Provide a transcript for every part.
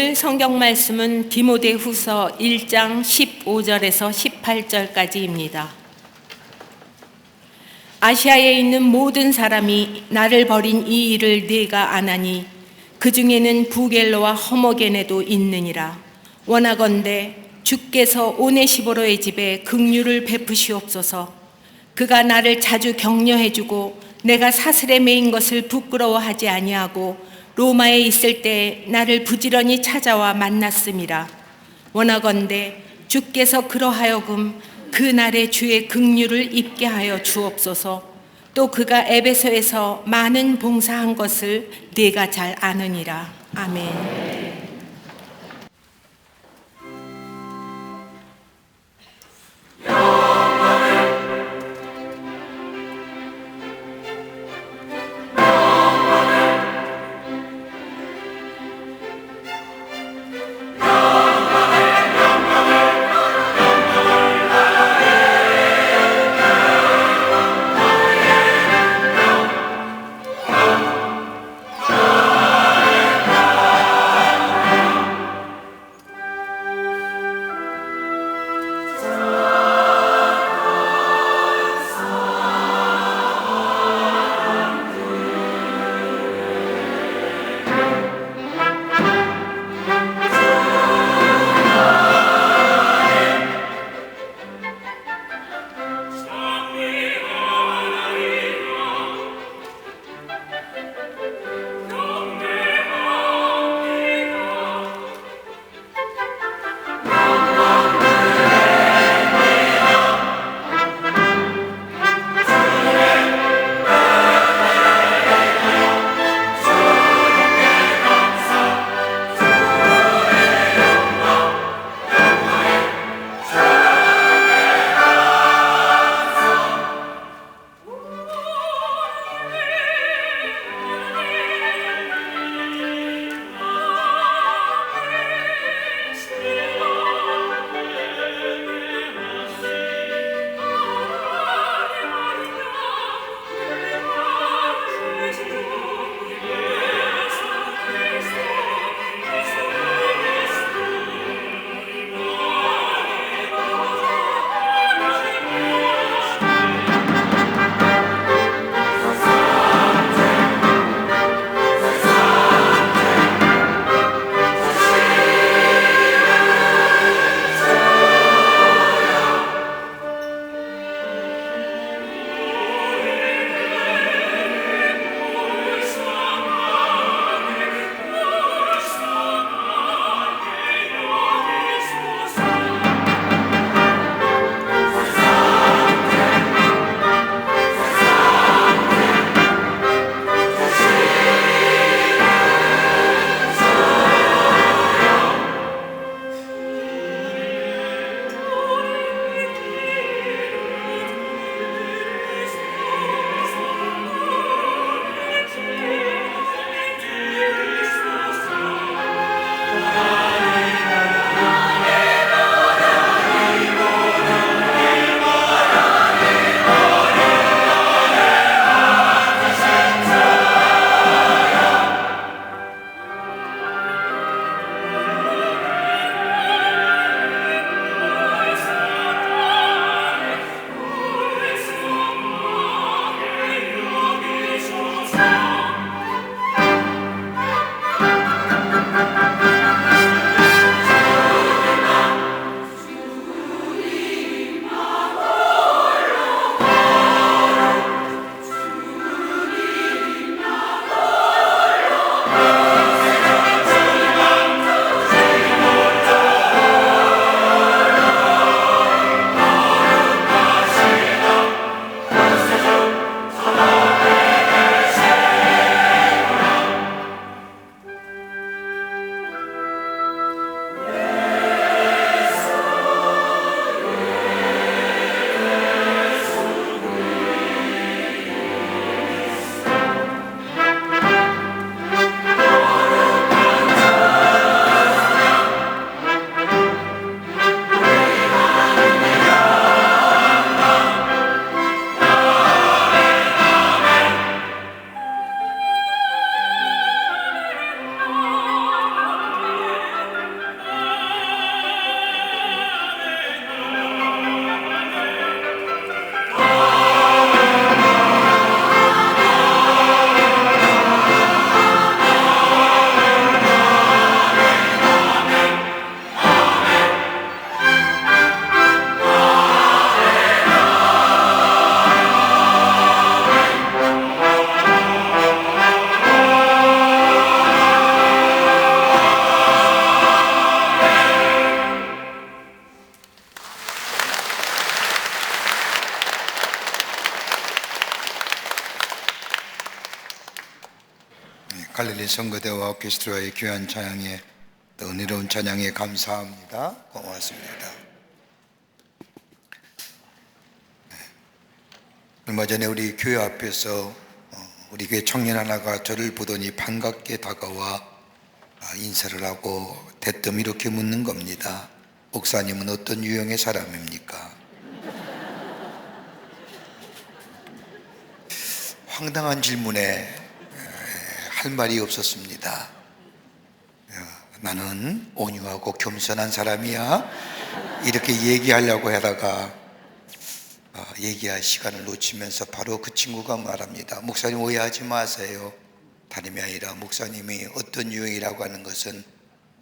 오늘 성경 말씀은 디모데후서 1장 15절에서 18절까지입니다. 아시아에 있는 모든 사람이 나를 버린 이 일을 네가 아나니 그 중에는 부겔로와 허모게네도 있느니라. 원하건대 주께서 오네시보로의 집에 긍휼을 베푸시옵소서. 그가 나를 자주 격려해주고 내가 사슬에 매인 것을 부끄러워하지 아니하고 로마에 있을 때 나를 부지런히 찾아와 만났음이라. 원하건대 주께서 그러하여금 그 날에 주의 긍휼을 입게 하여 주옵소서. 또 그가 에베소에서 많은 봉사한 것을 네가 잘 아느니라. 아멘. 열린 선거대와 오케스트라의 귀한 찬양에 또 은혜로운 찬양에 감사합니다. 고맙습니다. 얼마 전에 우리 교회 앞에서 우리 교회 청년 하나가 저를 보더니 반갑게 다가와 인사를 하고 대뜸 이렇게 묻는 겁니다. 목사님은 어떤 유형의 사람입니까? 황당한 질문에 할 말이 없었습니다. 나는 온유하고 겸손한 사람이야 이렇게 얘기하려고 하다가 얘기할 시간을 놓치면서 바로 그 친구가 말합니다. 목사님 오해하지 마세요. 다름이 아니라 목사님이 어떤 유형이라고 하는 것은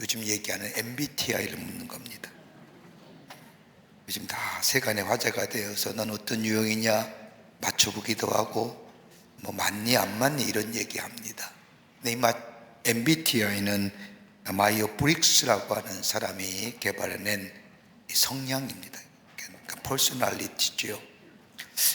요즘 얘기하는 MBTI를 묻는 겁니다. 요즘 다 세간의 화제가 되어서 넌 어떤 유형이냐 맞춰보기도 하고 뭐 맞니 안 맞니 이런 얘기합니다. 근데 이 MBTI는 마이어 브릭스라고 하는 사람이 개발해낸 성향입니다. 그러니까 퍼스널리티죠.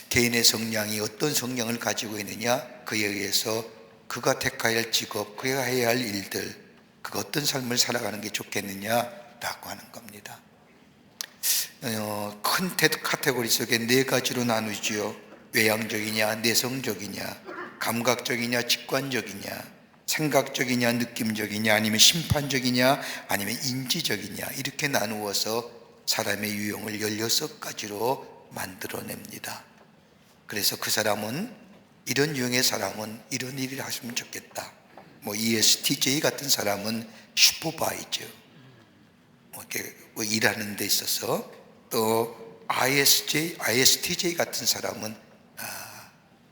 개인의 성향이 어떤 성향을 가지고 있느냐, 그에 의해서 그가 택해야 할 직업, 그가 해야 할 일들, 그가 어떤 삶을 살아가는 게 좋겠느냐라고 하는 겁니다. 큰 카테고리 속에 네 가지로 나누지요. 외향적이냐, 내성적이냐, 감각적이냐, 직관적이냐, 생각적이냐, 느낌적이냐, 아니면 심판적이냐, 아니면 인지적이냐, 이렇게 나누어서 사람의 유형을 16가지로 만들어냅니다. 그래서 그 사람은, 이런 유형의 사람은 이런 일을 하시면 좋겠다. 뭐 ESTJ 같은 사람은 슈퍼바이저, 이렇게 일하는 데 있어서, 또 ISTJ 같은 사람은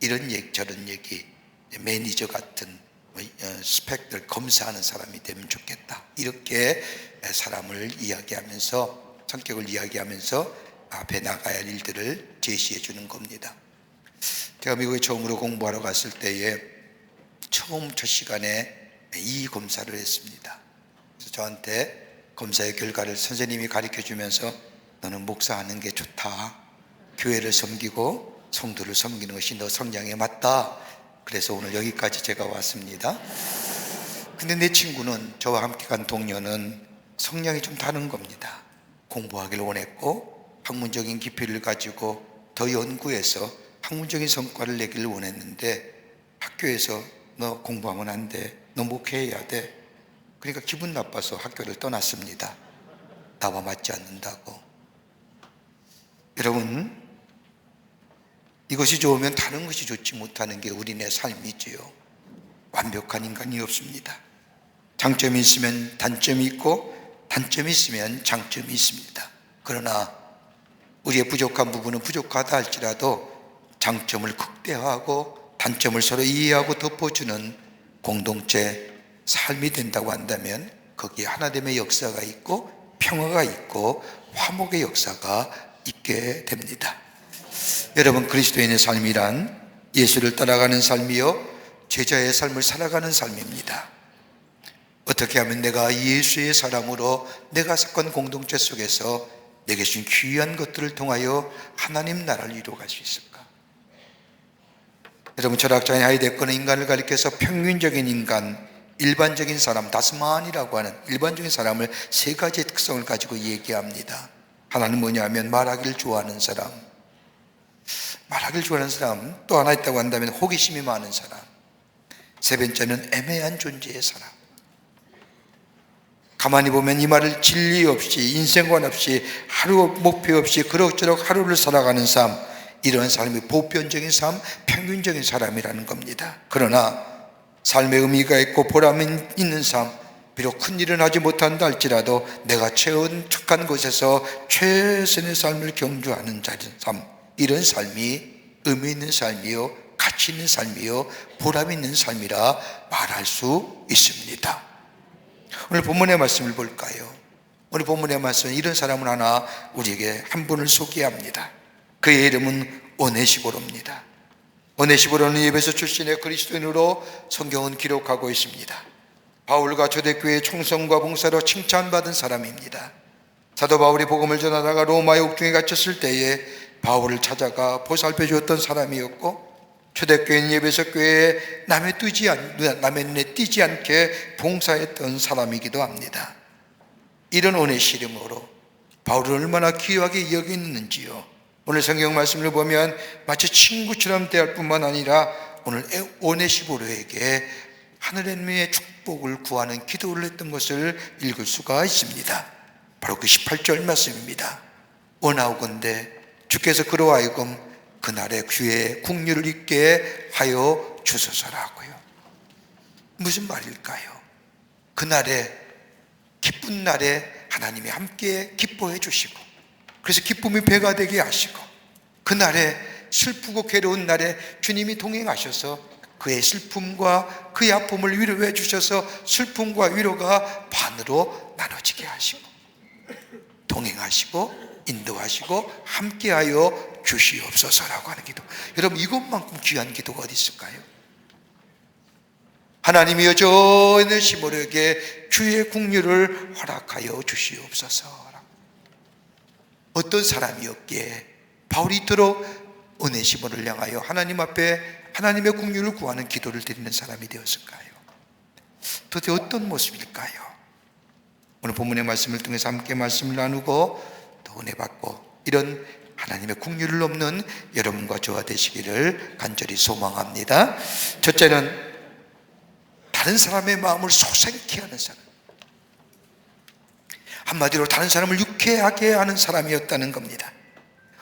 이런 얘기 저런 얘기, 매니저 같은 스펙들 검사하는 사람이 되면 좋겠다. 이렇게 사람을 이야기하면서, 성격을 이야기하면서 앞에 나가야 할 일들을 제시해 주는 겁니다. 제가 미국에 처음으로 공부하러 갔을 때에 처음 첫 시간에 이 검사를 했습니다. 그래서 저한테 검사의 결과를 선생님이 가르쳐 주면서 너는 목사하는 게 좋다. 교회를 섬기고 성도를 섬기는 것이 너 성향에 맞다. 그래서 오늘 여기까지 제가 왔습니다. 근데 내 친구는, 저와 함께 간 동료는 성향이 좀 다른 겁니다. 공부하기를 원했고 학문적인 깊이를 가지고 더 연구해서 학문적인 성과를 내기를 원했는데, 학교에서 너 공부하면 안 돼, 너 목회해야 돼. 그러니까 기분 나빠서 학교를 떠났습니다. 나와 맞지 않는다고. 여러분, 이것이 좋으면 다른 것이 좋지 못하는 게 우리네 삶이지요. 완벽한 인간이 없습니다. 장점이 있으면 단점이 있고 단점이 있으면 장점이 있습니다. 그러나 우리의 부족한 부분은 부족하다 할지라도 장점을 극대화하고 단점을 서로 이해하고 덮어주는 공동체 삶이 된다고 한다면 거기에 하나됨의 역사가 있고 평화가 있고 화목의 역사가 있게 됩니다. 여러분, 그리스도인의 삶이란 예수를 따라가는 삶이요 제자의 삶을 살아가는 삶입니다. 어떻게 하면 내가 예수의 사람으로 내가 속한 공동체 속에서 내게 주신 귀한 것들을 통하여 하나님 나라를 이루어갈 수 있을까? 여러분, 철학자인 하이데거는 인간을 가리켜서 평균적인 인간, 일반적인 사람, 다스만이라고 하는 일반적인 사람을 세 가지의 특성을 가지고 얘기합니다. 하나는 뭐냐면 말하기를 좋아하는 사람, 말하기를 좋아하는 사람. 또 하나 있다고 한다면 호기심이 많은 사람. 세 번째는 애매한 존재의 사람. 가만히 보면 이 말을 진리 없이, 인생관 없이, 하루 목표 없이 그럭저럭 하루를 살아가는 삶, 이런 삶이 보편적인 삶, 평균적인 사람이라는 겁니다. 그러나 삶의 의미가 있고 보람 있는 삶, 비록 큰 일은 하지 못한다 할지라도 내가 처한 곳에서 최선의 삶을 경주하는 삶, 이런 삶이 의미 있는 삶이요, 가치 있는 삶이요, 보람 있는 삶이라 말할 수 있습니다. 오늘 본문의 말씀을 볼까요? 오늘 본문의 말씀은 이런 사람을 하나 우리에게 한 분을 소개합니다. 그의 이름은 오네시보로입니다. 오네시보로는 에베소 출신의 그리스도인으로 성경은 기록하고 있습니다. 바울과 초대교회의 총성과 봉사로 칭찬받은 사람입니다. 사도 바울이 복음을 전하다가 로마의 옥중에 갇혔을 때에 바울을 찾아가 보살펴 주었던 사람이었고, 초대교인 예배석교회에 남의 눈에 띄지 않게 봉사했던 사람이기도 합니다. 이런 오네시름으로 바울을 얼마나 귀하게 여기는지요. 오늘 성경 말씀을 보면 마치 친구처럼 대할 뿐만 아니라 오늘 오네시모로에게 하늘의 축복을 구하는 기도를 했던 것을 읽을 수가 있습니다. 바로 그 18절 말씀입니다. 원하오건대 주께서 그로 하여금 그날의 귀에 국류를 있게 하여 주소서라고요. 무슨 말일까요? 그날에, 기쁜 날에 하나님이 함께 기뻐해 주시고, 그래서 기쁨이 배가 되게 하시고, 그날에 슬프고 괴로운 날에 주님이 동행하셔서 그의 슬픔과 그의 아픔을 위로해 주셔서 슬픔과 위로가 반으로 나눠지게 하시고, 동행하시고 인도하시고 함께하여 주시옵소서라고 하는 기도. 여러분, 이것만큼 귀한 기도가 어디 있을까요? 하나님이 여전히 시므로에게 주의 국류를 허락하여 주시옵소서. 어떤 사람이었기에 바울이 이토록 오네시모를 향하여 하나님 앞에 하나님의 국류를 구하는 기도를 드리는 사람이 되었을까요? 도대체 어떤 모습일까요? 오늘 본문의 말씀을 통해서 함께 말씀을 나누고 또 은혜 받고 이런 하나님의 국류를 넘는 여러분과 저와 되시기를 간절히 소망합니다. 첫째는 다른 사람의 마음을 소생케 하는 사람, 한마디로 다른 사람을 유쾌하게 하는 사람이었다는 겁니다.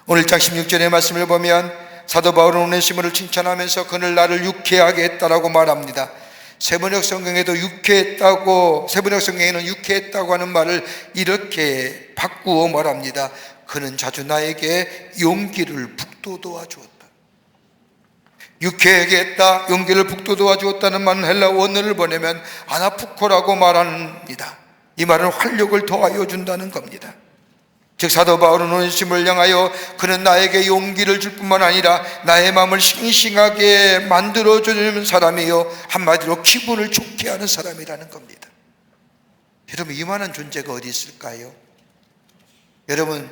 오늘 1장 16절의 말씀을 보면 사도 바울은 오네시모를 칭찬하면서 그는 나를 유쾌하게 했다라고 말합니다. 세번역 성경에도 세번역 성경에는 유쾌했다고 하는 말을 이렇게 바꾸어 말합니다. 그는 자주 나에게 용기를 북돋워 주었다. 유쾌하게 했다, 용기를 북돋워 주었다는 말은 헬라 원어를 보내면 아나푸코라고 말합니다. 이 말은 활력을 더하여 준다는 겁니다. 즉 사도 바울은 오네시모를 향하여 그는 나에게 용기를 줄 뿐만 아니라 나의 마음을 싱싱하게 만들어주는 사람이요, 한마디로 기분을 좋게 하는 사람이라는 겁니다. 여러분, 이만한 존재가 어디 있을까요? 여러분,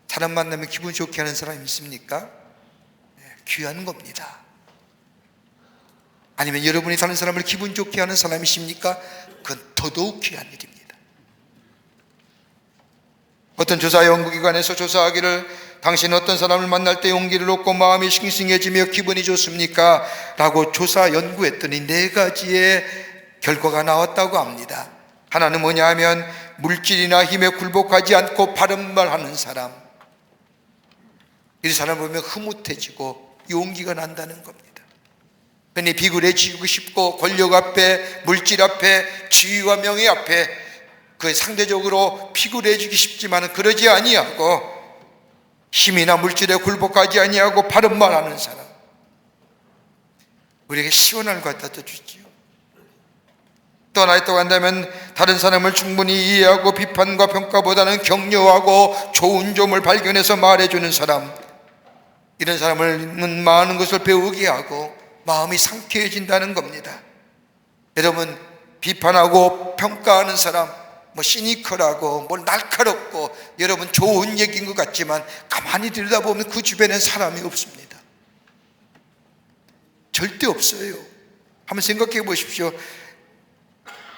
사람 만나면 기분 좋게 하는 사람이 있습니까? 귀한 겁니다. 아니면 여러분이 다른 사람을 기분 좋게 하는 사람이십니까? 그건 더더욱 귀한 일입니다. 어떤 조사 연구기관에서 조사하기를 당신은 어떤 사람을 만날 때 용기를 얻고 마음이 싱싱해지며 기분이 좋습니까? 라고 조사 연구했더니 4가지의 결과가 나왔다고 합니다. 하나는 뭐냐 하면 물질이나 힘에 굴복하지 않고 바른 말 하는 사람, 이 사람을 보면 흐뭇해지고 용기가 난다는 겁니다. 흔히 비굴해지고 싶고 권력 앞에, 물질 앞에, 지위와 명예 앞에 그 상대적으로 비굴해지기 쉽지만 그러지 아니하고 힘이나 물질에 굴복하지 아니하고 바른 말하는 사람, 우리에게 시원함을 갖다 주지요. 또 하나 있다고 한다면 다른 사람을 충분히 이해하고 비판과 평가보다는 격려하고 좋은 점을 발견해서 말해주는 사람, 이런 사람은 많은 것을 배우게 하고 마음이 상쾌해진다는 겁니다. 여러분, 비판하고 평가하는 사람, 시니컬하고 날카롭고 여러분 좋은 얘기인 것 같지만 가만히 들여다보면 그 주변엔 사람이 없습니다. 절대 없어요. 한번 생각해 보십시오.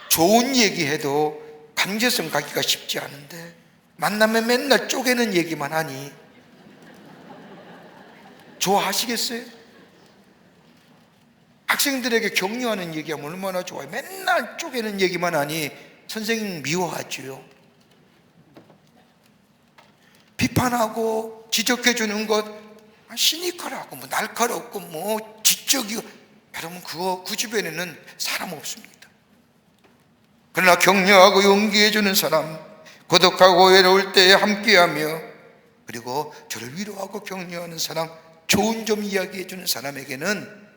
좋은 얘기해도 강제성 갖기가 쉽지 않은데 만나면 맨날 쪼개는 얘기만 하니 좋아하시겠어요? 학생들에게 격려하는 얘기하면 얼마나 좋아요. 맨날 쪼개는 얘기만 하니 선생님 미워하죠. 비판하고 지적해 주는 것 시니컬하고 날카롭고 지적이고, 여러분 그 주변에는 사람 없습니다. 그러나 격려하고 용기해 주는 사람, 고독하고 외로울 때에 함께하며 그리고 저를 위로하고 격려하는 사람, 좋은 점 이야기해 주는 사람에게는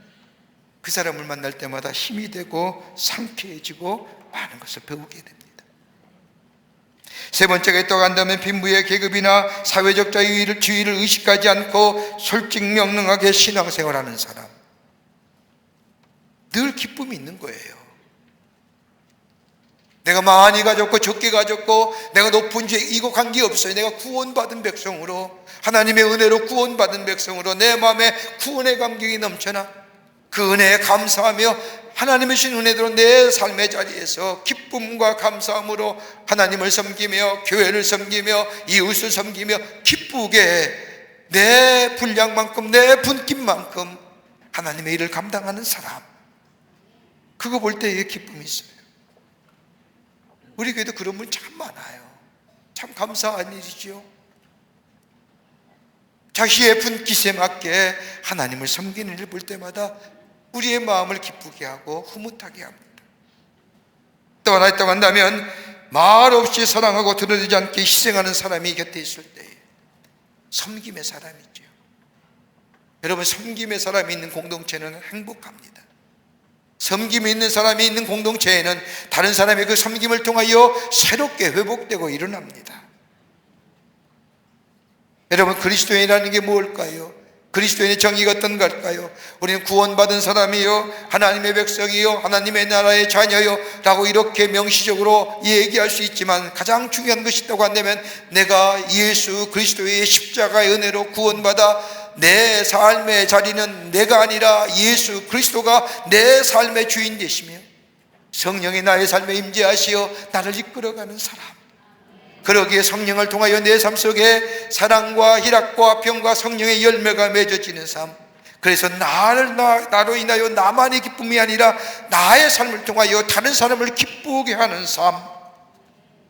그 사람을 만날 때마다 힘이 되고 상쾌해지고 많은 것을 배우게 됩니다. 세 번째가 있다고 한다면 빈부의 계급이나 사회적 지위를 의식하지 않고 솔직명랑하게 신앙생활하는 사람, 늘 기쁨이 있는 거예요. 내가 많이 가졌고 적게 가졌고 내가 높은 죄 이거 관계없어요. 내가 구원받은 백성으로, 하나님의 은혜로 구원받은 백성으로 내 마음에 구원의 감격이 넘쳐나 그 은혜에 감사하며 하나님의 주신 은혜대로 내 삶의 자리에서 기쁨과 감사함으로 하나님을 섬기며 교회를 섬기며 이웃을 섬기며 기쁘게 내 분량만큼 내 분깃만큼 하나님의 일을 감당하는 사람, 그거 볼 때에 기쁨이 있어요. 우리 교회도 그런 분 참 많아요. 참 감사한 일이죠. 자기의 분깃에 맞게 하나님을 섬기는 일을 볼 때마다 우리의 마음을 기쁘게 하고 흐뭇하게 합니다. 또 하나 있다고 한다면 말없이 사랑하고 드러내지 않게 희생하는 사람이 곁에 있을 때에 섬김의 사람이죠. 여러분, 섬김의 사람이 있는 공동체는 행복합니다. 섬김이 있는 사람이 있는 공동체에는 다른 사람의 그 섬김을 통하여 새롭게 회복되고 일어납니다. 여러분, 그리스도인이라는 게 뭘까요? 그리스도인의 정의가 어떤 걸까요? 우리는 구원받은 사람이요, 하나님의 백성이요, 하나님의 나라의 자녀요 라고 이렇게 명시적으로 얘기할 수 있지만, 가장 중요한 것이 있다고 한다면 내가 예수 그리스도의 십자가의 은혜로 구원받아 내 삶의 자리는 내가 아니라 예수 그리스도가 내 삶의 주인 되시며 성령이 나의 삶에 임재하시어 나를 이끌어가는 사람, 그러기에 성령을 통하여 내 삶 속에 사랑과 희락과 평과 성령의 열매가 맺어지는 삶, 그래서 나로 인하여 나만의 기쁨이 아니라 나의 삶을 통하여 다른 사람을 기쁘게 하는 삶,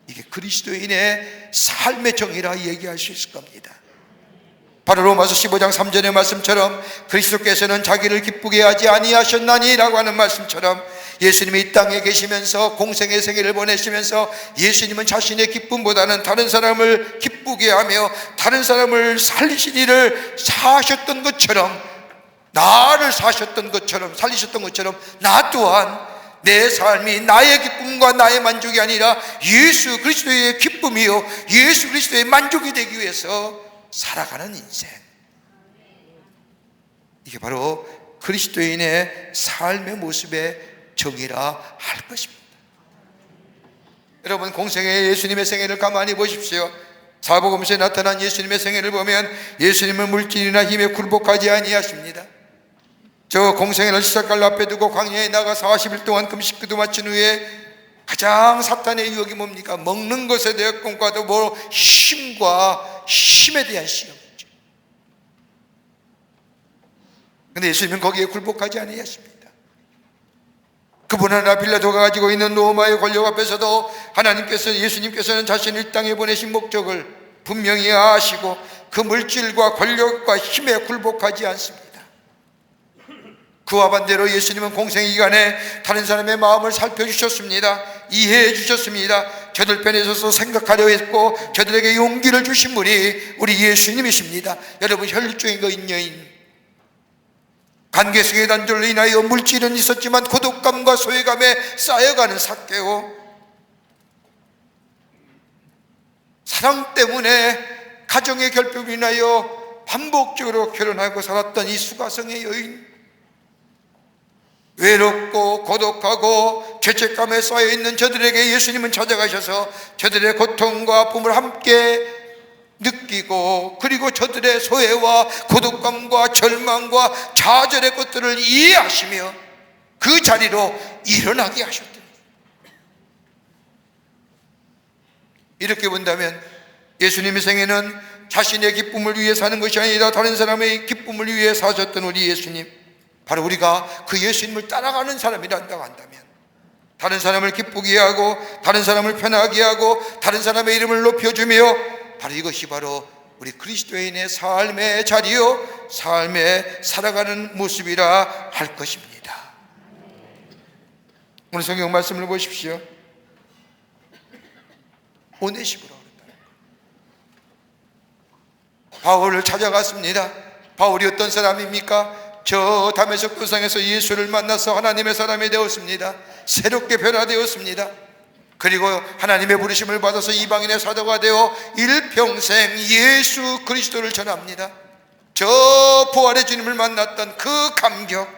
이게 그리스도인의 삶의 정의라 얘기할 수 있을 겁니다. 바로 로마서 15장 3절의 말씀처럼 그리스도께서는 자기를 기쁘게 하지 아니하셨나니 라고 하는 말씀처럼, 예수님이 이 땅에 계시면서 공생의 생애를 보내시면서 예수님은 자신의 기쁨보다는 다른 사람을 기쁘게 하며 다른 사람을 살리신 일을 사셨던 것처럼, 나를 사셨던 것처럼, 살리셨던 것처럼 나 또한 내 삶이 나의 기쁨과 나의 만족이 아니라 예수 그리스도의 기쁨이요 예수 그리스도의 만족이 되기 위해서 살아가는 인생, 이게 바로 그리스도인의 삶의 모습의 정의라 할 것입니다. 여러분, 공생의 예수님의 생애를 가만히 보십시오. 사복음서에 나타난 예수님의 생애를 보면 예수님은 물질이나 힘에 굴복하지 아니하십니다. 저 공생애를 시작할 앞에 두고 광야에 나가 40일 동안 금식 기도 마친 후에 가장 사탄의 유혹이 뭡니까? 먹는 것에 대한 꿈과도 뭐 힘에 대한 시험이죠. 그런데 예수님은 거기에 굴복하지 아니하십니다. 그분 하나 빌라도가 가지고 있는 로마의 권력 앞에서도 예수님께서는 자신을 이 땅에 보내신 목적을 분명히 아시고 그 물질과 권력과 힘에 굴복하지 않습니다. 그와 반대로 예수님은 공생 기간에 다른 사람의 마음을 살펴주셨습니다. 이해해 주셨습니다. 저들 편에 서서 생각하려 했고 저들에게 용기를 주신 분이 우리 예수님이십니다. 여러분, 혈육적인 여인, 관계성의 단절로 인하여 물질은 있었지만 고독감과 소외감에 쌓여가는 삭개오, 사랑 때문에 가정의 결핍으로 인하여 반복적으로 결혼하고 살았던 이 수가성의 여인, 외롭고 고독하고 죄책감에 쌓여있는 저들에게 예수님은 찾아가셔서 저들의 고통과 아픔을 함께 느끼고, 그리고 저들의 소외와 고독감과 절망과 좌절의 것들을 이해하시며 그 자리로 일어나게 하셨다. 이렇게 본다면 예수님의 생애는 자신의 기쁨을 위해 사는 것이 아니라 다른 사람의 기쁨을 위해 사셨던 우리 예수님, 바로 우리가 그 예수님을 따라가는 사람이란다고 한다면, 다른 사람을 기쁘게 하고 다른 사람을 편하게 하고 다른 사람의 이름을 높여주며, 바로 이것이 바로 우리 그리스도인의 삶의 자리요 삶에 살아가는 모습이라 할 것입니다. 오늘 성경 말씀을 보십시오. 오네시모로, 바울을 찾아갔습니다. 바울이 어떤 사람입니까? 저 다메섹 도상에서 예수를 만나서 하나님의 사람이 되었습니다. 새롭게 변화되었습니다. 그리고 하나님의 부르심을 받아서 이방인의 사도가 되어 일평생 예수 그리스도를 전합니다. 저 부활의 주님을 만났던 그 감격,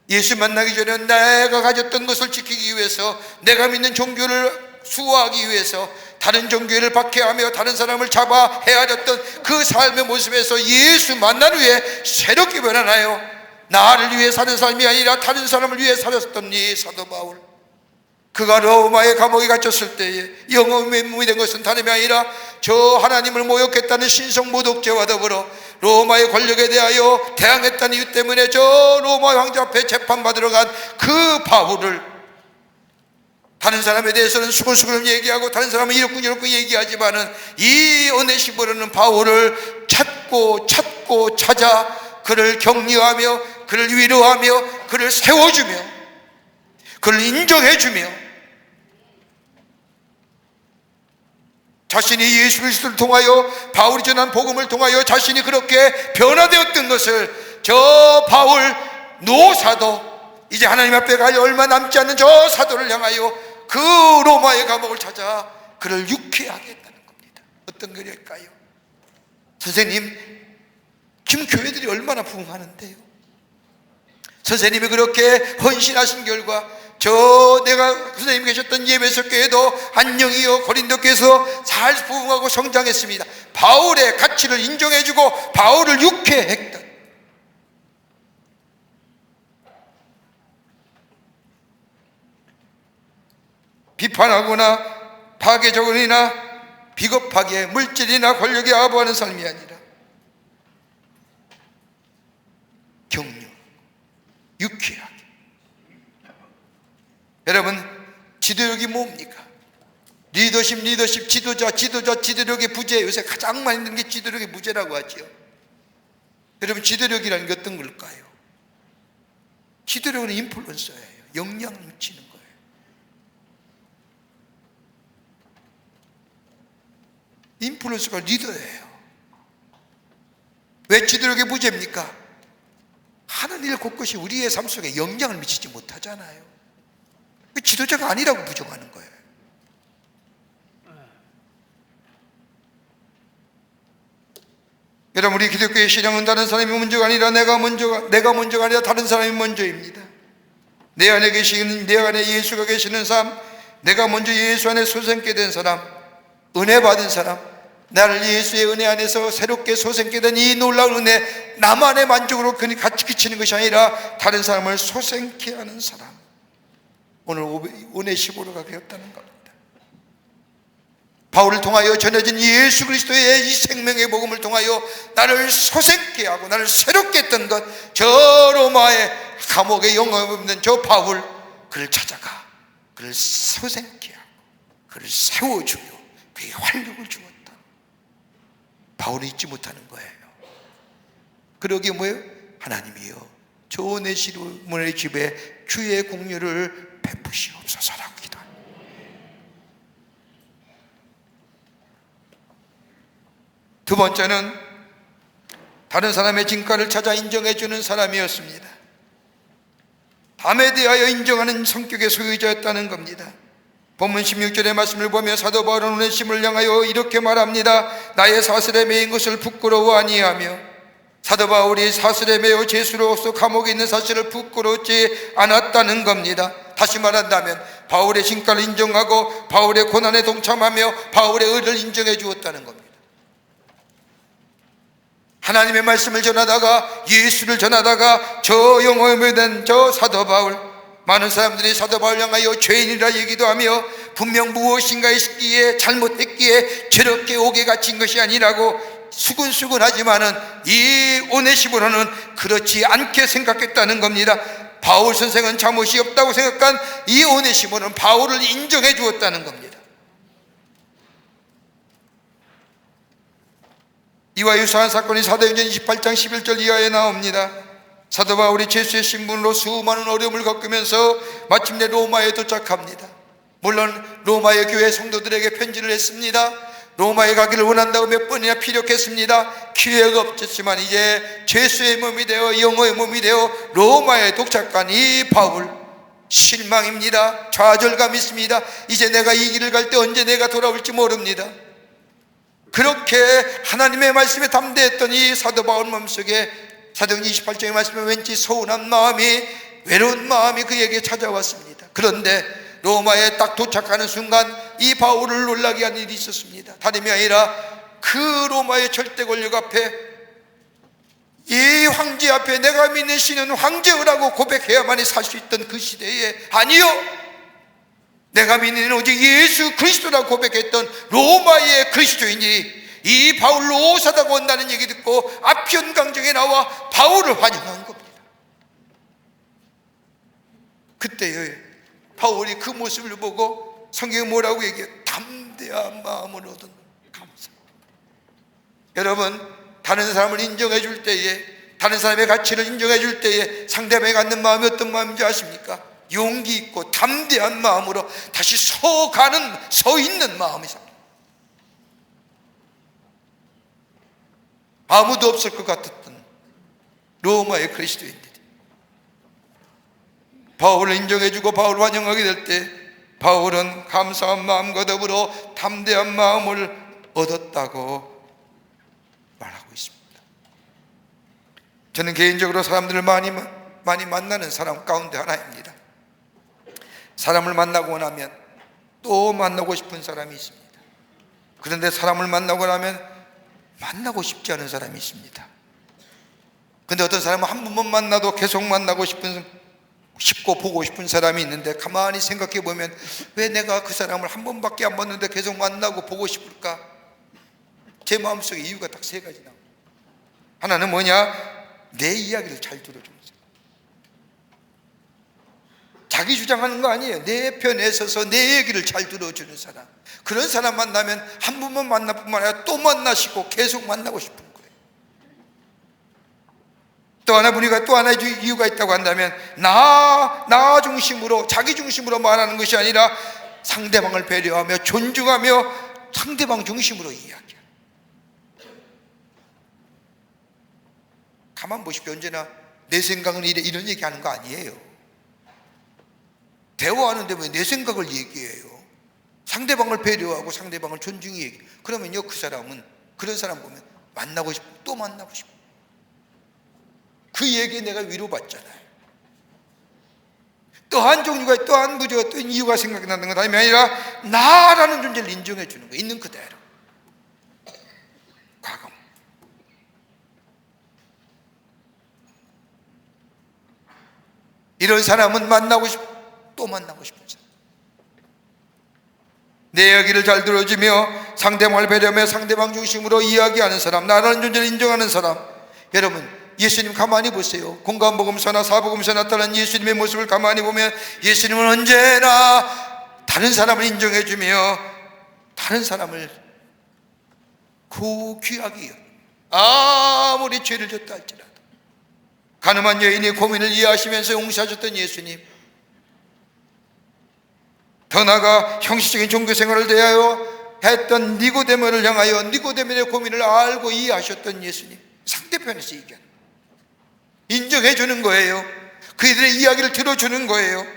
예수 만나기 전에 내가 가졌던 것을 지키기 위해서, 내가 믿는 종교를 수호하기 위해서 다른 종교를 박해하며 다른 사람을 잡아 헤아렸던 그 삶의 모습에서 예수 만난 후에 새롭게 변하나요? 나를 위해 사는 삶이 아니라 다른 사람을 위해 살았던 이 사도 바울, 그가 로마의 감옥에 갇혔을 때에 영혼의 몸이 된 것은 다름이 아니라 저 하나님을 모욕했다는 신성 모독죄와 더불어 로마의 권력에 대하여 대항했다는 이유 때문에 저 로마 황제 앞에 재판받으러 간 그 바울을, 다른 사람에 대해서는 수근수근 얘기하고 다른 사람은 이렇군 얘기하지만은 이 오네시모로는 바울을 찾고 찾아 그를 격려하며 그를 위로하며 그를 세워주며 그를 인정해주며 자신이 예수 그리스도를 통하여, 바울이 전한 복음을 통하여 자신이 그렇게 변화되었던 것을 저 바울 노사도, 이제 하나님 앞에 갈 얼마 남지 않는 저 사도를 향하여 그 로마의 감옥을 찾아 그를 유쾌하게 했다는 겁니다. 어떤 거일까요? 선생님, 지금 교회들이 얼마나 부흥하는데요. 선생님이 그렇게 헌신하신 결과 내가 선생님 계셨던 예배소 교회도 안녕이요 고린도 교회에서 잘 부흥하고 성장했습니다. 바울의 가치를 인정해주고 바울을 유쾌했다. 비판하거나 파괴적이나 비겁하게 물질이나 권력에 아부하는 삶이 아니라 격려, 유쾌하게. 여러분, 지도력이 뭡니까? 리더십, 지도력의 부재. 요새 가장 많이 있는 게 지도력의 부재라고 하죠. 여러분, 지도력이라는 게 어떤 걸까요? 지도력은 인플루언서예요. 영향을 미치는 거예요. 인플루언서가 리더예요. 왜 지도력의 부재입니까? 하는 일 곳곳이 우리의 삶 속에 영향을 미치지 못하잖아요. 지도자가 아니라고 부정하는 거예요. 여러분, 우리 기독교의 신앙은 다른 사람이 먼저가 아니라 내가 먼저가 아니라 다른 사람이 먼저입니다. 내 안에 예수가 계시는 삶, 내가 먼저 예수 안에 소생케 된 사람, 은혜 받은 사람, 나를 예수의 은혜 안에서 새롭게 소생케 된 이 놀라운 은혜, 나만의 만족으로 같이 그치는 것이 아니라 다른 사람을 소생케 하는 사람, 오늘 오네시모로가 되었다는 겁니다. 바울을 통하여 전해진 예수 그리스도의 이 생명의 복음을 통하여 나를 소생케 하고 나를 새롭게 했던 것, 저 로마의 감옥에 영혼을 입는 저 바울, 그를 찾아가 그를 소생케 하고 그를 세워주며 그에게 활력을 주었다. 바울이 잊지 못하는 거예요. 그러기에 뭐예요? 하나님이여, 저 오네시모로의 집에 주의 공유를 베푸시옵소서라고 기도합니다. 두 번째는 다른 사람의 진가를 찾아 인정해주는 사람이었습니다. 남에 대하여 인정하는 성격의 소유자였다는 겁니다. 본문 16절의 말씀을 보며 사도 바울은 오네시모를 향하여 이렇게 말합니다. 나의 사슬에 매인 것을 부끄러워 아니하며, 사도 바울이 사슬에 매여 죄수로서 감옥에 있는 사실을 부끄럽지 않았다는 겁니다. 다시 말한다면 바울의 신가를 인정하고 바울의 고난에 동참하며 바울의 의를 인정해 주었다는 겁니다. 하나님의 말씀을 전하다가, 예수를 전하다가 저 영혼에 된 저 사도 바울, 많은 사람들이 사도 바울 향하여 죄인이라 얘기도 하며 분명 무엇인가 있기에, 잘못했기에 저렇게 옥에 갇힌 것이 아니라고 수근수근하지만은 이 오네시모로는 그렇지 않게 생각했다는 겁니다. 바울 선생은 잘못이 없다고 생각한 이 오네시모로는 바울을 인정해 주었다는 겁니다. 이와 유사한 사건이 사도행전 28장 11절 이하에 나옵니다. 사도 바울이 죄수의 신분으로 수많은 어려움을 겪으면서 마침내 로마에 도착합니다. 물론 로마의 교회 성도들에게 편지를 했습니다. 로마에 가기를 원한다고 몇 번이나 피력했습니다. 기회가 없었지만 이제 죄수의 몸이 되어 영어의 몸이 되어 로마에 도착한 이 바울, 실망입니다. 좌절감이 있습니다. 이제 내가 이 길을 갈 때 언제 내가 돌아올지 모릅니다. 그렇게 하나님의 말씀에 담대했던 이 사도 바울 마음속에 사도행전 28장의 말씀에 왠지 서운한 마음이, 외로운 마음이 그에게 찾아왔습니다. 그런데 로마에 딱 도착하는 순간 이 바울을 놀라게 한 일이 있었습니다. 다름이 아니라 그 로마의 절대 권력 앞에 이 황제 앞에 내가 믿는 신은 황제라고 고백해야만이 살 수 있던 그 시대에, 아니요, 내가 믿는 오직 예수 그리스도라고 고백했던 로마의 그리스도인이 이 바울 로사다가 온다는 얘기 듣고 아피온 강정에 나와 바울을 환영한 겁니다. 그때에 바울이 그 모습을 보고 성경에 뭐라고 얘기해요? 담대한 마음을 얻은 감사. 여러분, 다른 사람을 인정해 줄 때에, 다른 사람의 가치를 인정해 줄 때에 상대방이 갖는 마음이 어떤 마음인지 아십니까? 용기 있고 담대한 마음으로 다시 서 있는 마음이죠. 아무도 없을 것 같았던 로마의 그리스도인들이 바울을 인정해주고 바울을 환영하게 될 때 바울은 감사한 마음과 더불어 담대한 마음을 얻었다고 말하고 있습니다. 저는 개인적으로 사람들을 많이 만나는 사람 가운데 하나입니다. 사람을 만나고 나면 또 만나고 싶은 사람이 있습니다. 그런데 사람을 만나고 나면 만나고 싶지 않은 사람이 있습니다. 근데 어떤 사람은 한 번만 만나도 계속 만나고 싶고 보고 싶은 사람이 있는데, 가만히 생각해 보면 왜 내가 그 사람을 한 번밖에 안 봤는데 계속 만나고 보고 싶을까? 제 마음속에 이유가 딱 세 가지 나옵니다. 하나는 뭐냐? 내 이야기를 잘 들어주는 사람. 자기 주장하는 거 아니에요. 내 편에 서서 내 얘기를 잘 들어주는 사람. 그런 사람 만나면 한 번만 만날 뿐만 아니라 또 만나시고 계속 만나고 싶은 거예요. 또 하나, 분위기가 또 하나의 이유가 있다고 한다면 나 중심으로, 자기 중심으로 말하는 것이 아니라 상대방을 배려하며 존중하며 상대방 중심으로 이야기하는. 가만 보십시오. 언제나 내 생각은 이래, 이런 얘기하는 거 아니에요. 대화하는데 왜 내 생각을 얘기해요? 상대방을 배려하고 상대방을 존중히 얘기해. 그러면요, 그 사람은, 그런 사람 보면 만나고 싶고 또 만나고 싶고, 그 얘기에 내가 위로받잖아요. 또 한 종류가, 또 한 부류가, 또 이유가 생각나는 건 다름이 아니라 나라는 존재를 인정해 주는 거예요. 있는 그대로. 과거. 이런 사람은 만나고 싶고 또 만나고 싶은 사람. 내 이야기를 잘 들어주며 상대방을 배려하며 상대방 중심으로 이야기하는 사람, 나라는 존재를 인정하는 사람. 여러분, 예수님 가만히 보세요. 공간복음서나 사복음서에 나타난 예수님의 모습을 가만히 보면 예수님은 언제나 다른 사람을 인정해주며 다른 사람을 고귀하게 여기고, 아무리 죄를 졌다 할지라도 가늠한 여인의 고민을 이해하시면서 용서하셨던 예수님, 더 나아가 형식적인 종교생활을 대하여 했던 니고데모를 향하여 니고데모의 고민을 알고 이해하셨던 예수님, 상대편에서 얘기하는, 인정해 주는 거예요. 그들의 이야기를 들어주는 거예요.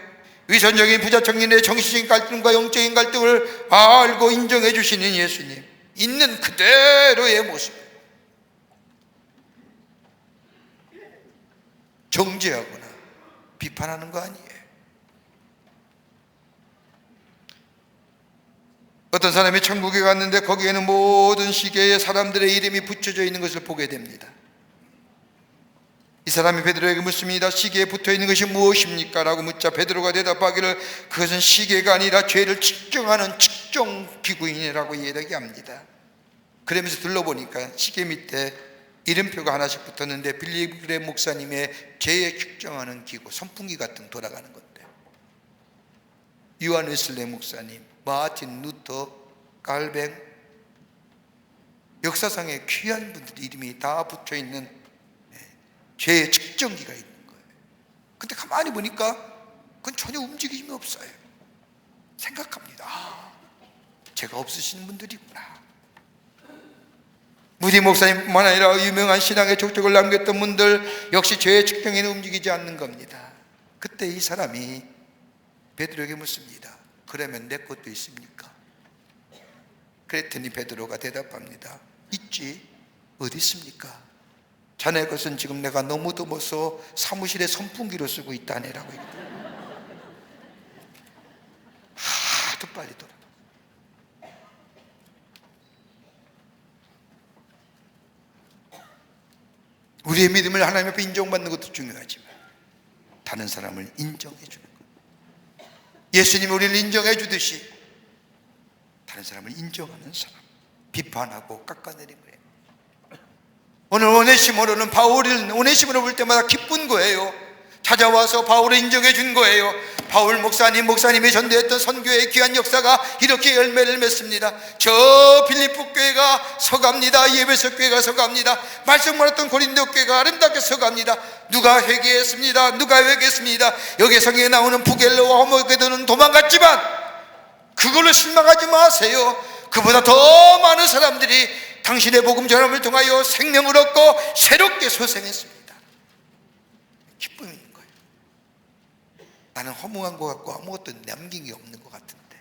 위선적인 부자 청년의 정신적인 갈등과 영적인 갈등을 알고 인정해 주시는 예수님, 있는 그대로의 모습. 정죄하거나 비판하는 거 아니에요. 어떤 사람이 천국에 갔는데 거기에는 모든 시계에 사람들의 이름이 붙여져 있는 것을 보게 됩니다. 이 사람이 베드로에게 묻습니다. 시계에 붙어있는 것이 무엇입니까? 라고 묻자 베드로가 대답하기를 그것은 시계가 아니라 죄를 측정하는 측정기구이라고 이야기합니다. 그러면서 둘러보니까 시계 밑에 이름표가 하나씩 붙었는데 빌리그레 목사님의 죄에 측정하는 기구, 선풍기 같은 돌아가는 건데, 요한 웨슬레 목사님, 마틴 루터, 갈뱅, 역사상의 귀한 분들 이름이 다 붙어있는 죄의 측정기가 있는 거예요. 근데 가만히 보니까 그건 전혀 움직임이 없어요. 생각합니다. 죄가 없으신 분들이구나. 무디 목사님뿐만 아니라 유명한 신앙의 족적을 남겼던 분들 역시 죄의 측정에는 움직이지 않는 겁니다. 그때 이 사람이 베드로에게 묻습니다. 그러면 내 것도 있습니까? 그랬더니 베드로가 대답합니다. 있지. 어디 있습니까? 자네 것은 지금 내가 너무 더워서 사무실에 선풍기로 쓰고 있다네라고. 하도 빨리 돌아. 우리의 믿음을 하나님 앞에 인정받는 것도 중요하지만 다른 사람을 인정해 주는 것, 예수님이 우리를 인정해 주듯이 다른 사람을 인정하는 사람, 비판하고 깎아내린 거예요. 오늘 오네시모로는 오네시모로 볼 때마다 기쁜 거예요. 찾아와서 바울을 인정해 준 거예요. 바울 목사님이 전도했던 선교의 귀한 역사가 이렇게 열매를 맺습니다. 저 빌립보 교회가 서갑니다. 에베소 교회가 서갑니다. 말씀 몰랐던 고린도 교회가 아름답게 서갑니다. 누가 회개했습니다. 여기 성경에 나오는 부겔로와 호모게도는 도망갔지만 그걸로 실망하지 마세요. 그보다 더 많은 사람들이 당신의 복음 전함을 통하여 생명을 얻고 새롭게 소생했습니다. 기쁨이 있는 거예요. 나는 허무한 것 같고 아무것도 남긴 게 없는 것 같은데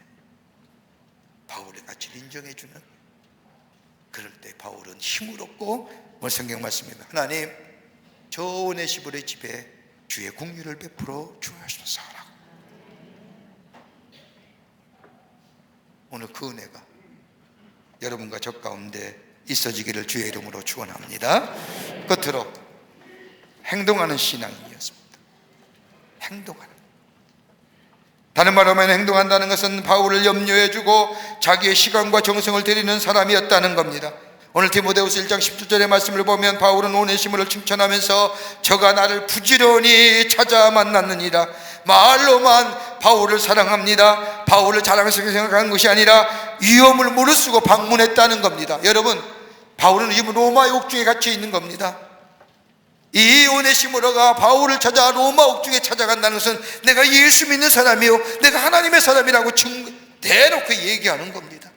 바울의 가치를 인정해주는, 그럴 때 바울은 힘을 얻고 오늘 성경 말씀입니다. 하나님, 저 오네시모의 집에 주의 긍휼을 베풀어 주옵소서. 오늘 그 은혜가 여러분과 저 가운데 있어지기를 주의 이름으로 축원합니다. 끝으로 행동하는 신앙이었습니다. 행동하는, 다른 말로 하면 행동한다는 것은 바울을 염려해주고 자기의 시간과 정성을 들이는 사람이었다는 겁니다. 오늘 디모데후서 1장 17절의 말씀을 보면 바울은 오네시모를 칭찬하면서 저가 나를 부지런히 찾아 만났느니라. 말로만 바울을 사랑합니다. 바울을 자랑스럽게 생각하는 것이 아니라 위험을 무릅쓰고 방문했다는 겁니다. 여러분, 바울은 지금 로마 옥중에 갇혀 있는 겁니다. 이 오네시모로가 바울을 찾아 로마 옥중에 찾아간다는 것은 내가 예수 믿는 사람이요, 내가 하나님의 사람이라고 대놓고 얘기하는 겁니다.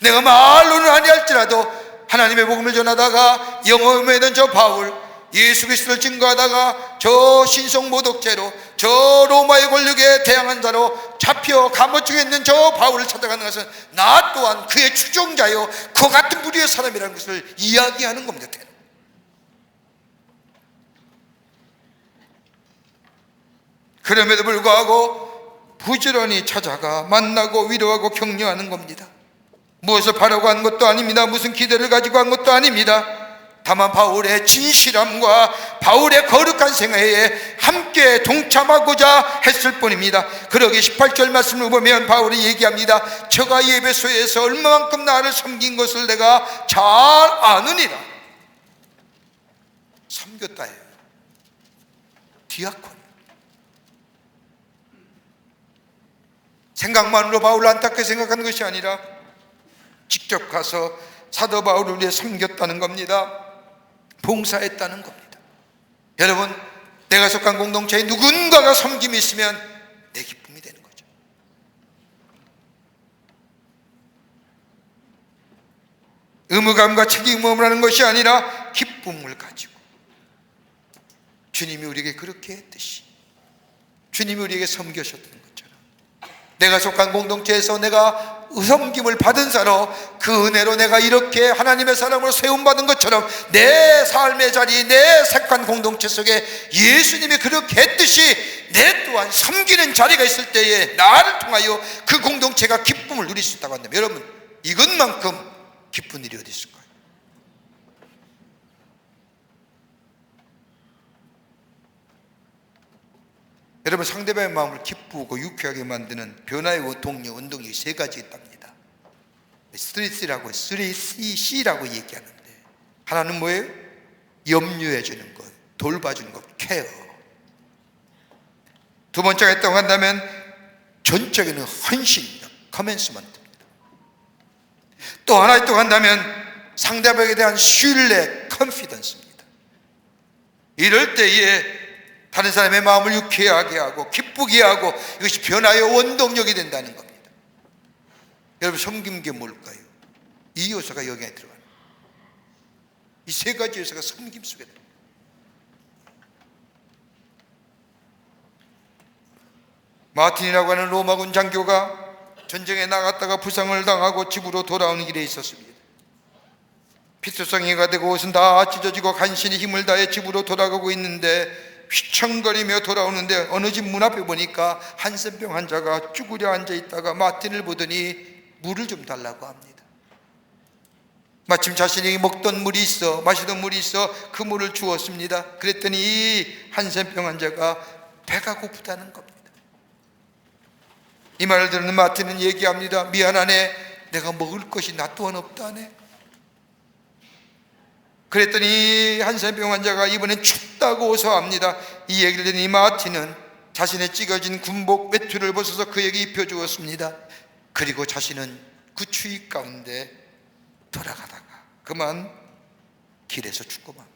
내가 말로는 아니할지라도 하나님의 복음을 전하다가 영험했던 저 바울, 예수 그리스도를 증거하다가 저 신성 모독죄로, 저 로마의 권력에 대항한 자로 잡혀 감옥중에 있는 저 바울을 찾아가는 것은 나 또한 그의 추종자요, 그 같은 부류의 사람이라는 것을 이야기하는 겁니다. 그럼에도 불구하고 부지런히 찾아가 만나고 위로하고 격려하는 겁니다. 무엇을 바라고 한 것도 아닙니다. 무슨 기대를 가지고 한 것도 아닙니다. 다만 바울의 진실함과 바울의 거룩한 생애에 함께 동참하고자 했을 뿐입니다. 그러기 18절 말씀을 보면 바울이 얘기합니다. 저가 에베소에서 얼마만큼 나를 섬긴 것을 내가 잘 아느니라. 섬겼다예요. 디아콘. 생각만으로 바울을 안타깝게 생각하는 것이 아니라 직접 가서 사도 바울을 위해 섬겼다는 겁니다. 봉사했다는 겁니다. 여러분, 내가 속한 공동체에 누군가가 섬김이 있으면 내 기쁨이 되는 거죠. 의무감과 책임을 하는 것이 아니라 기쁨을 가지고, 주님이 우리에게 그렇게 했듯이 주님이 우리에게 섬겨셨던 것처럼 내가 속한 공동체에서 내가 섬김을 받은 자로 그 은혜로 내가 이렇게 하나님의 사람으로 세움받은 것처럼 내 삶의 자리, 내 색한 공동체 속에 예수님이 그렇게 했듯이 내 또한 섬기는 자리가 있을 때에 나를 통하여 그 공동체가 기쁨을 누릴 수 있다고 한다면, 여러분, 이것만큼 기쁜 일이 어디 있을까요? 여러분, 상대방의 마음을 기쁘고 유쾌하게 만드는 변화의 동력, 운동이 세 가지 있답니다. 3C라고 얘기하는데, 하나는 뭐예요? 염려해주는 것, 돌봐주는 것, 케어. 두 번째가 있다고 한다면 전적인 헌신입니다. 커맨스먼트입니다. 또 하나 있다고 한다면 상대방에 대한 신뢰, 컨피던스입니다. 이럴 때에 다른 사람의 마음을 유쾌하게 하고 기쁘게 하고 이것이 변화의 원동력이 된다는 겁니다. 여러분, 섬긴 게 뭘까요? 이 요소가 여기에 들어가는, 이 세 가지 요소가 섬김 속에 들어가는. 마틴이라고 하는 로마군 장교가 전쟁에 나갔다가 부상을 당하고 집으로 돌아오는 길에 있었습니다. 피투성이가 되고 옷은 다 찢어지고 간신히 힘을 다해 집으로 돌아가고 있는데 휘청거리며 돌아오는데 어느 집 문 앞에 보니까 한센병 환자가 쭈그려 앉아 있다가 마틴을 보더니 물을 좀 달라고 합니다. 마침 자신이 먹던 물이 있어, 마시던 물이 있어 그 물을 주었습니다. 그랬더니 이 한센병 환자가 배가 고프다는 겁니다. 이 말을 듣는 마태는 얘기합니다. 미안하네, 내가 먹을 것이 나 또한 없다네. 그랬더니 한센병 환자가 이번엔 춥다고 호소합니다. 이 얘기를 듣는 이 마태는 자신의 찢어진 군복 외투를 벗어서 그에게 입혀주었습니다. 그리고 자신은 그 추위 가운데 돌아가다가 그만 길에서 죽고 맙니다.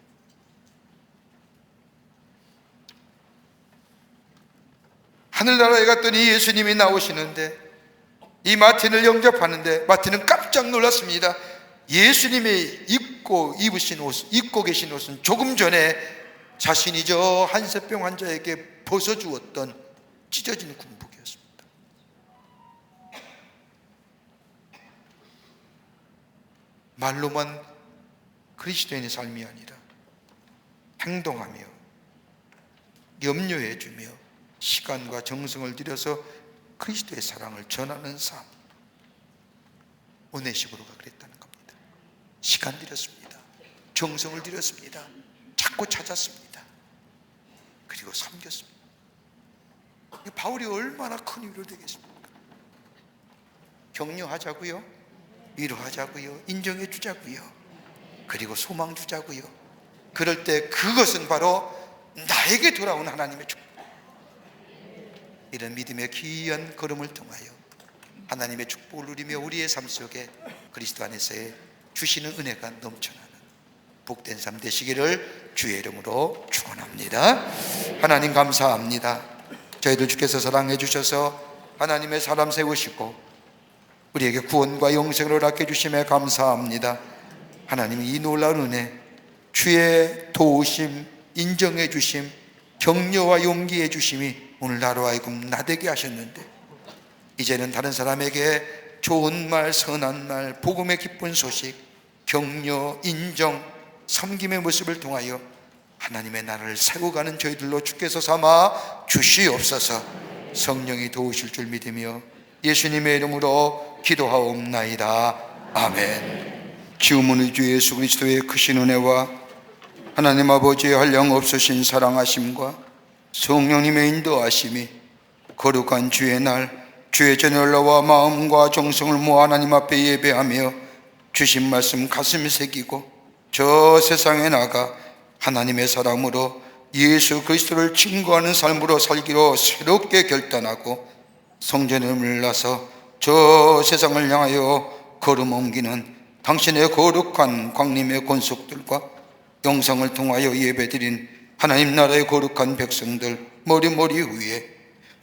하늘나라에 갔더니 예수님이 나오시는데 이 마틴을 영접하는데 마틴은 깜짝 놀랐습니다. 예수님이 입고 계신 옷은 조금 전에 자신이 저 한센병 환자에게 벗어주었던 찢어진 군복이었습니다. 말로만 그리스도인의 삶이 아니라 행동하며 염려해주며 시간과 정성을 들여서 그리스도의 사랑을 전하는 삶, 오네시모로가 그랬다는 겁니다. 시간 들였습니다. 정성을 들였습니다. 찾고 찾았습니다. 그리고 섬겼습니다. 바울이 얼마나 큰 위로 되겠습니까? 격려하자고요, 위로하자고요, 인정해 주자고요, 그리고 소망 주자고요. 그럴 때 그것은 바로 나에게 돌아온 하나님의 축복. 이런 믿음의 귀한 걸음을 통하여 하나님의 축복을 누리며 우리의 삶 속에 그리스도 안에서의 주시는 은혜가 넘쳐나는 복된 삶 되시기를 주의 이름으로 축원합니다. 하나님 감사합니다. 저희들 주께서 사랑해 주셔서 하나님의 사람 세우시고 우리에게 구원과 영생을 허락해 주심에 감사합니다. 하나님, 이 놀라운 은혜, 주의 도우심, 인정해 주심, 격려와 용기해 주심이 오늘 나로 하여금 나되게 하셨는데 이제는 다른 사람에게 좋은 말, 선한 말, 복음의 기쁜 소식, 격려, 인정, 섬김의 모습을 통하여 하나님의 나라를 세워가는 저희들로 주께서 삼아 주시옵소서. 성령이 도우실 줄 믿으며 예수님의 이름으로 기도하옵나이다. 아멘. 지음은 주 예수 그리스도의 크신 은혜와 하나님 아버지의 한량 없으신 사랑하심과 성령님의 인도하심이 거룩한 주의 날 주의 전열로와 마음과 정성을 모아 하나님 앞에 예배하며 주신 말씀 가슴에 새기고 저 세상에 나가 하나님의 사람으로 예수 그리스도를 증거하는 삶으로 살기로 새롭게 결단하고 성전에 물러서 저 세상을 향하여 걸음 옮기는 당신의 거룩한 광림의 권속들과 영상을 통하여 예배드린 하나님 나라의 거룩한 백성들 머리 위에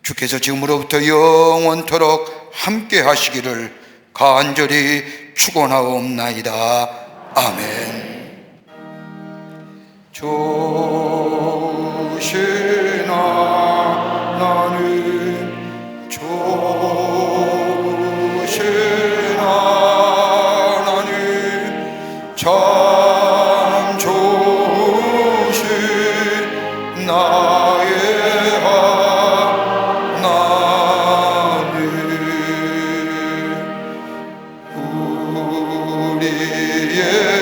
주께서 지금으로부터 영원토록 함께 하시기를 간절히 축원하옵나이다. 아멘. 좋으신 하나님, 좋으신 하나님, 참 좋으신 나의 하나님, 우리의